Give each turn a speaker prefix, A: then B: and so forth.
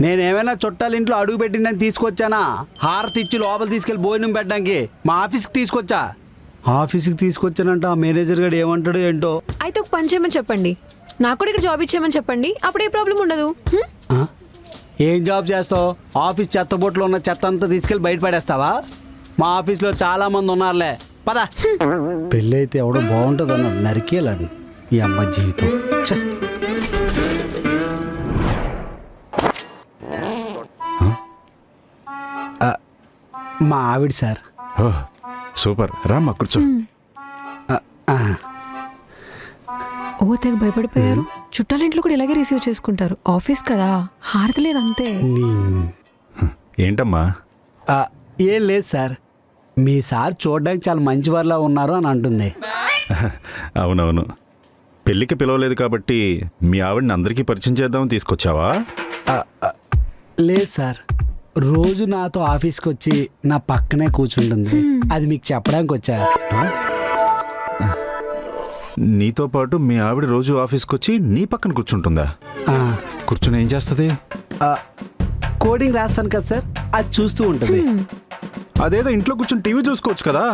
A: నేనేమైనా చుట్టాల ఇంట్లో అడుగు పెట్టిందని తీసుకొచ్చానా? హారతి ఇచ్చి లోపల తీసుకెళ్ళి భోజనం పెట్టడానికి మా ఆఫీస్కి తీసుకొచ్చా. ఆఫీస్కి తీసుకొచ్చానంట. ఆ మేనేజర్ గారు ఏమంటాడు ఏంటో.
B: అయితే ఒక పని చేయమని చెప్పండి, నాకు కూడా ఇక్కడ జాబ్ ఇచ్చేయమని చెప్పండి, అప్పుడు ఏ ప్రాబ్లం ఉండదు.
A: ఏం జాబ్ చేస్తావు? ఆఫీస్ చెత్తబొట్లో ఉన్న చెత్త అంతా తీసుకెళ్ళి బయట పడేస్తావా? మా ఆఫీస్లో చాలా మంది ఉన్నారులే, పద. పెళ్ళి అయితే ఎవడో బాగుంటుంది అన్నాడు, నరికేలాడు ఈ అమ్మ జీవితం. ఛ! మా ఆవిడ సార్.
C: ఓహ్ సూపర్, రామ్మా కూర్చో.
B: ఓ తెగ భయపడిపోయారు. చుట్టాల ఇంట్లో కూడా ఇలాగే రిసీవ్ చేసుకుంటారు. ఆఫీస్ కదా, హారతి లేదు అంతే.
C: ఏంటమ్మా?
A: ఏం లేదు సార్, మీ సార్ చూడడానికి చాలా మంచి వారిలా ఉన్నారు అని అంటుంది.
C: అవునవును, పెళ్ళికి పిలవలేదు కాబట్టి మీ ఆవిడని అందరికీ పరిచయం చేద్దామని తీసుకొచ్చావా?
A: లేదు సార్, రోజు నాతో ఆఫీస్కి వచ్చి నా పక్కనే కూర్చుంటుంది. అది మీకు చెప్పడానికి వచ్చా.
C: నీతో పాటు మీ ఆవిడ రోజు ఆఫీస్కి వచ్చి నీ పక్కన కూర్చుంటుందా? కూర్చుని ఏం చేస్తుంది?
A: కోడింగ్ రాస్తాను కదా సార్, అది చూస్తూ ఉంటుంది.
C: అదేదో ఇంట్లో కూర్చొని టీవీ చూసుకోవచ్చు కదా.